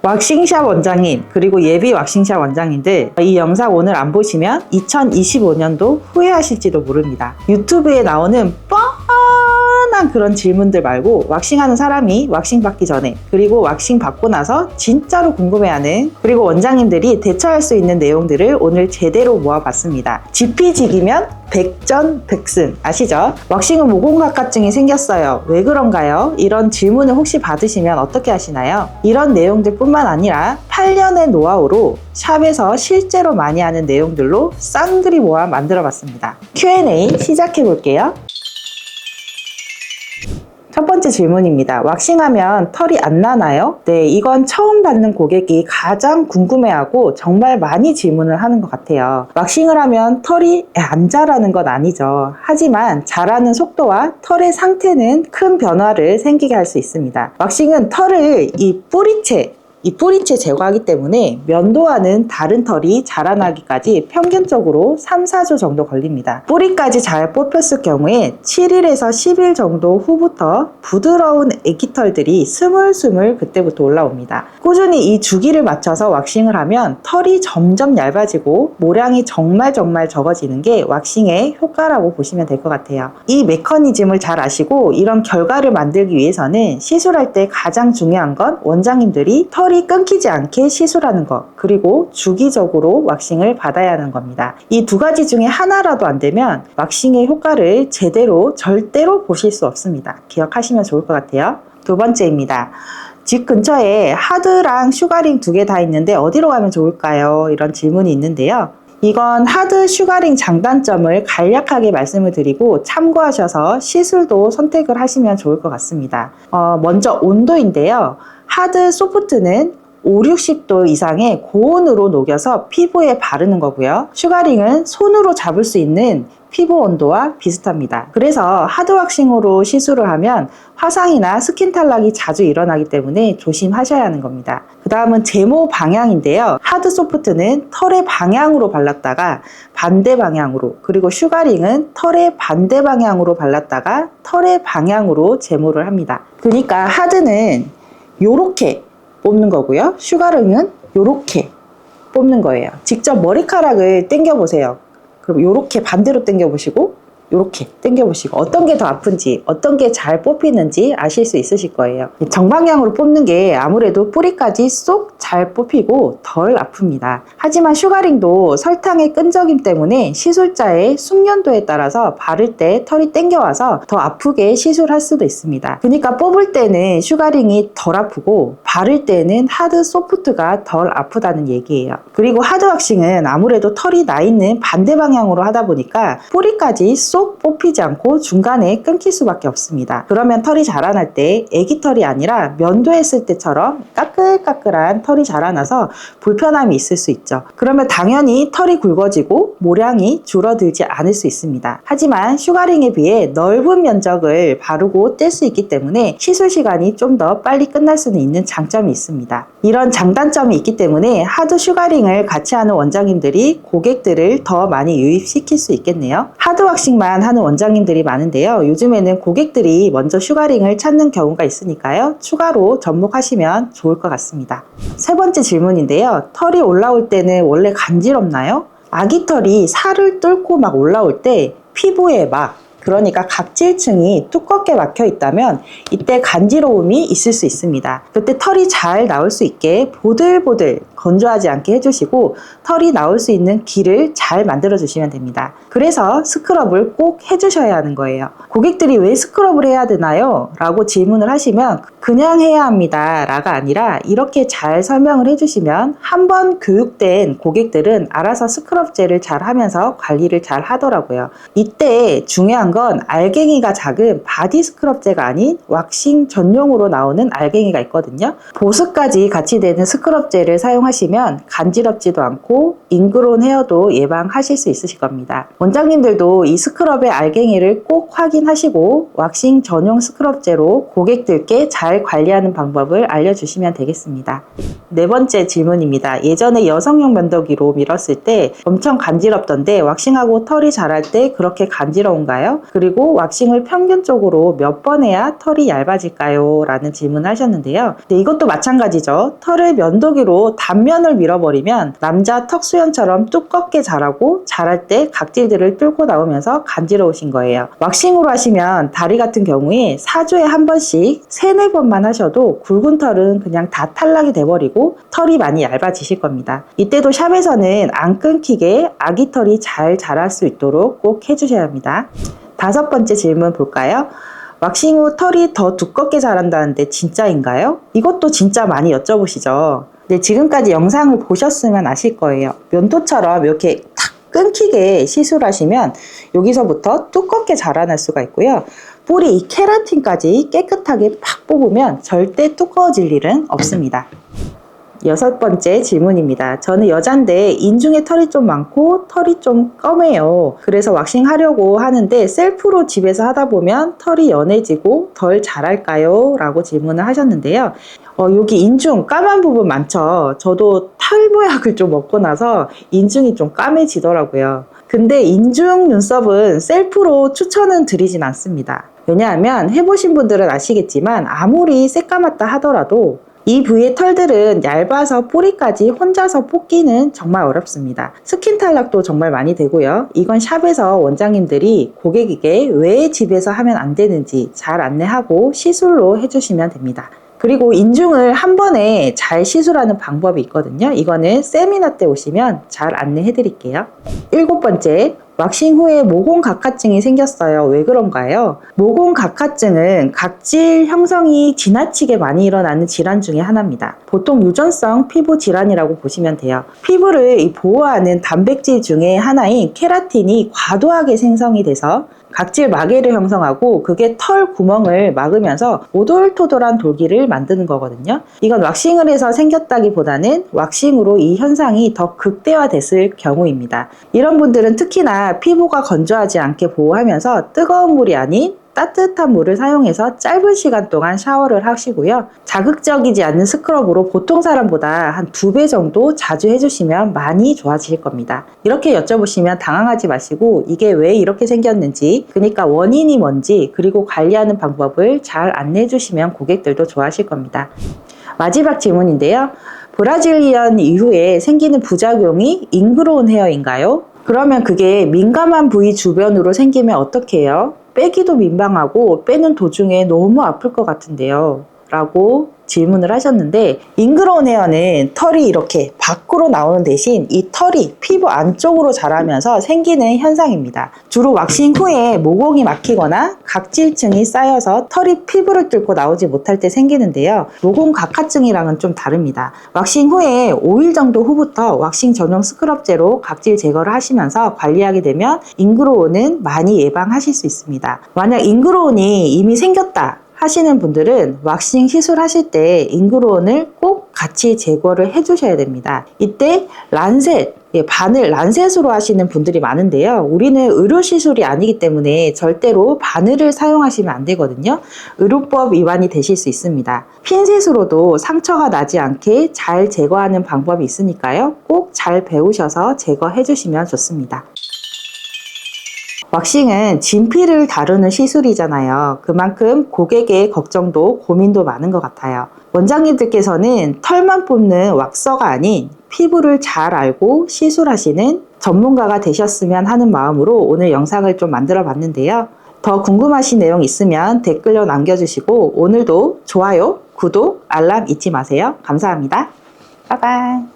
왁싱샵 원장님 그리고 예비 왁싱샵 원장님들, 이 영상 오늘 안 보시면 2025년도 후회하실지도 모릅니다. 유튜브에 나오는 뻔한 그런 질문들 말고 왁싱하는 사람이 왁싱 받기 전에 그리고 왁싱 받고 나서 진짜로 궁금해하는, 그리고 원장님들이 대처할 수 있는 내용들을 오늘 제대로 모아봤습니다. 지피지기면 백전백승 아시죠? 왁싱 후 모공각화증이 생겼어요. 왜 그런가요? 이런 질문을 혹시 받으시면 어떻게 하시나요? 이런 내용들 뿐만 아니라 8년의 노하우로 샵에서 실제로 많이 하는 내용들로 쌍그리 모아 만들어 봤습니다. Q&A 시작해 볼게요. 첫 번째 질문입니다. 왁싱하면 털이 안 나나요? 네, 이건 처음 받는 고객이 가장 궁금해하고 정말 많이 질문을 하는 것 같아요. 왁싱을 하면 털이 안 자라는 건 아니죠. 하지만 자라는 속도와 털의 상태는 큰 변화를 생기게 할 수 있습니다. 왁싱은 털을 이 뿌리채 제거하기 때문에 면도하는 다른 털이 자라나기까지 평균적으로 3-4주 정도 걸립니다. 뿌리까지 잘 뽑혔을 경우에 7일에서 10일 정도 후부터 부드러운 애기털들이 스물스물 그때부터 올라옵니다. 꾸준히 이 주기를 맞춰서 왁싱을 하면 털이 점점 얇아지고 모량이 정말 적어지는 게 왁싱의 효과라고 보시면 될 것 같아요. 이 메커니즘을 잘 아시고 이런 결과를 만들기 위해서는 시술할 때 가장 중요한 건 원장님들이 털이 끊기지 않게 시술하는 것, 그리고 주기적으로 왁싱을 받아야 하는 겁니다. 이 두 가지 중에 하나라도 안 되면 왁싱의 효과를 제대로 절대로 보실 수 없습니다. 기억하시면 좋을 것 같아요. 두 번째입니다. 집 근처에 하드랑 슈가링 두 개 다 있는데 어디로 가면 좋을까요? 이런 질문이 있는데요. 이건 하드 슈가링 장단점을 간략하게 말씀을 드리고 참고하셔서 시술도 선택을 하시면 좋을 것 같습니다. 먼저 온도인데요. 하드 소프트는 50-60도 이상의 고온으로 녹여서 피부에 바르는 거고요. 슈가링은 손으로 잡을 수 있는 피부 온도와 비슷합니다. 그래서 하드 왁싱으로 시술을 하면 화상이나 스킨 탈락이 자주 일어나기 때문에 조심하셔야 하는 겁니다. 그 다음은 제모 방향인데요. 하드 소프트는 털의 방향으로 발랐다가 반대 방향으로, 그리고 슈가링은 털의 반대 방향으로 발랐다가 털의 방향으로 제모를 합니다. 그러니까 하드는 요렇게 뽑는 거고요. 슈가링은 요렇게 뽑는 거예요. 직접 머리카락을 당겨 보세요. 그럼 요렇게 반대로 당겨 보시고 요렇게 당겨 보시고 어떤 게 더 아픈지, 어떤 게 잘 뽑히는지 아실 수 있으실 거예요. 정방향으로 뽑는 게 아무래도 뿌리까지 쏙 잘 뽑히고 덜 아픕니다. 하지만 슈가링도 설탕의 끈적임 때문에 시술자의 숙련도에 따라서 바를 때 털이 당겨와서 더 아프게 시술할 수도 있습니다. 그러니까 뽑을 때는 슈가링이 덜 아프고 바를 때는 하드 소프트가 덜 아프다는 얘기예요. 그리고 하드 왁싱은 아무래도 털이 나 있는 반대 방향으로 하다 보니까 뿌리까지 쏙 뽑히지 않고 중간에 끊길 수밖에 없습니다. 그러면 털이 자라날 때 애기 털이 아니라 면도했을 때처럼 까끌까끌한 털이 자라나서 불편함이 있을 수 있죠. 그러면 당연히 털이 굵어지고 모량이 줄어들지 않을 수 있습니다. 하지만 슈가링에 비해 넓은 면적을 바르고 뗄 수 있기 때문에 시술 시간이 좀 더 빨리 끝날 수는 있는 장점이 있습니다. 이런 장단점이 있기 때문에 하드 슈가링을 같이 하는 원장님들이 고객들을 더 많이 유입시킬 수 있겠네요. 하드 왁싱만 하는 원장님들이 많은데요. 요즘에는 고객들이 먼저 슈가링을 찾는 경우가 있으니까요. 추가로 접목하시면 좋을 것 같습니다. 세 번째 질문인데요. 털이 올라올 때는 원래 간지럽나요? 아기 털이 살을 뚫고 막 올라올 때 피부에 그러니까 각질층이 두껍게 막혀 있다면 이때 간지러움이 있을 수 있습니다. 그때 털이 잘 나올 수 있게 보들보들 건조하지 않게 해주시고 털이 나올 수 있는 길을 잘 만들어 주시면 됩니다. 그래서 스크럽을 꼭 해주셔야 하는 거예요. 고객들이 왜 스크럽을 해야 되나요? 라고 질문을 하시면 그냥 해야 합니다 라가 아니라 이렇게 잘 설명을 해주시면 한번 교육된 고객들은 알아서 스크럽제를 잘 하면서 관리를 잘 하더라고요. 이때 중요한 건 알갱이가 작은 바디 스크럽제가 아닌 왁싱 전용으로 나오는 알갱이가 있거든요. 보습까지 같이 되는 스크럽제를 사용하시면 하시면 간지럽지도 않고 잉그로운 헤어도 예방하실 수 있으실 겁니다. 원장님들도 이 스크럽의 알갱이를 꼭 확인하시고 왁싱 전용 스크럽제로 고객들께 잘 관리하는 방법을 알려주시면 되겠습니다. 네 번째 질문입니다. 예전에 여성용 면도기로 밀었을 때 엄청 간지럽던데 왁싱하고 털이 자랄 때 그렇게 간지러운가요? 그리고 왁싱을 평균적으로 몇 번 해야 털이 얇아질까요? 라는 질문을 하셨는데요. 네, 이것도 마찬가지죠. 털을 면도기로 단면을 밀어버리면 남자 턱수염처럼 두껍게 자라고 자랄 때 각질들을 뚫고 나오면서 간지러우신 거예요. 왁싱으로 하시면 다리 같은 경우에 4주에 한 번씩 3, 4번만 하셔도 굵은 털은 그냥 다 탈락이 돼버리고 털이 많이 얇아지실 겁니다. 이때도 샵에서는 안 끊기게 아기 털이 잘 자랄 수 있도록 꼭 해주셔야 합니다. 5번째 질문 볼까요? 왁싱 후 털이 더 두껍게 자란다는데 진짜인가요? 이것도 진짜 많이 여쭤보시죠. 네, 지금까지 영상을 보셨으면 아실 거예요. 면도처럼 이렇게 탁 끊기게 시술하시면 여기서부터 두껍게 자라날 수가 있고요. 뿌리 이 케라틴까지 깨끗하게 팍 뽑으면 절대 두꺼워질 일은 없습니다. 6번째 질문입니다. 저는 여잔데 인중에 털이 좀 많고 털이 좀 검해요. 그래서 왁싱 하려고 하는데 셀프로 집에서 하다 보면 털이 연해지고 덜 자랄까요? 라고 질문을 하셨는데요. 여기 인중 까만 부분 많죠? 저도 탈모약을 좀 먹고 나서 인중이 좀 까매지더라고요. 근데 인중 눈썹은 셀프로 추천은 드리진 않습니다. 왜냐하면 해보신 분들은 아시겠지만 아무리 새까맣다 하더라도 이 부위의 털들은 얇아서 뿌리까지 혼자서 뽑기는 정말 어렵습니다. 스킨 탈락도 정말 많이 되고요. 이건 샵에서 원장님들이 고객에게 왜 집에서 하면 안 되는지 잘 안내하고 시술로 해주시면 됩니다. 그리고 인중을 한 번에 잘 시술하는 방법이 있거든요. 이거는 세미나 때 오시면 잘 안내해 드릴게요. 7번째, 왁싱 후에 모공 각화증이 생겼어요. 왜 그런가요? 모공 각화증은 각질 형성이 지나치게 많이 일어나는 질환 중에 하나입니다. 보통 유전성 피부 질환이라고 보시면 돼요. 피부를 보호하는 단백질 중에 하나인 케라틴이 과도하게 생성이 돼서 각질 마개를 형성하고 그게 털 구멍을 막으면서 오돌토돌한 돌기를 만드는 거거든요. 이건 왁싱을 해서 생겼다기보다는 왁싱으로 이 현상이 더 극대화됐을 경우입니다. 이런 분들은 특히나 피부가 건조하지 않게 보호하면서 뜨거운 물이 아닌 따뜻한 물을 사용해서 짧은 시간 동안 샤워를 하시고요. 자극적이지 않는 스크럽으로 보통 사람보다 한 2배 정도 자주 해주시면 많이 좋아지실 겁니다. 이렇게 여쭤보시면 당황하지 마시고 이게 왜 이렇게 생겼는지, 그러니까 원인이 뭔지, 그리고 관리하는 방법을 잘 안내해 주시면 고객들도 좋아하실 겁니다. 마지막 질문인데요. 브라질리언 이후에 생기는 부작용이 잉그로운 헤어인가요? 그러면 그게 민감한 부위 주변으로 생기면 어떻게 해요? 빼기도 민망하고 빼는 도중에 너무 아플 것 같은데요. 라고 질문을 하셨는데, 잉그로운 헤어는 털이 이렇게 밖으로 나오는 대신 이 털이 피부 안쪽으로 자라면서 생기는 현상입니다. 주로 왁싱 후에 모공이 막히거나 각질층이 쌓여서 털이 피부를 뚫고 나오지 못할 때 생기는데요. 모공 각화증이랑은 좀 다릅니다. 왁싱 후에 5일 정도 후부터 왁싱 전용 스크럽제로 각질 제거를 하시면서 관리하게 되면 잉그로운은 많이 예방하실 수 있습니다. 만약 잉그로운이 이미 생겼다 하시는 분들은 왁싱 시술하실 때 잉그로운을 꼭 같이 제거를 해주셔야 됩니다. 이때 란셋, 바늘 란셋으로 하시는 분들이 많은데요. 우리는 의료 시술이 아니기 때문에 절대로 바늘을 사용하시면 안 되거든요. 의료법 위반이 되실 수 있습니다. 핀셋으로도 상처가 나지 않게 잘 제거하는 방법이 있으니까요. 꼭 잘 배우셔서 제거해 주시면 좋습니다. 왁싱은 진피를 다루는 시술이잖아요. 그만큼 고객의 걱정도 고민도 많은 것 같아요. 원장님들께서는 털만 뽑는 왁서가 아닌 피부를 잘 알고 시술하시는 전문가가 되셨으면 하는 마음으로 오늘 영상을 좀 만들어 봤는데요. 더 궁금하신 내용 있으면 댓글로 남겨주시고 오늘도 좋아요, 구독, 알람 잊지 마세요. 감사합니다. 빠이빠이.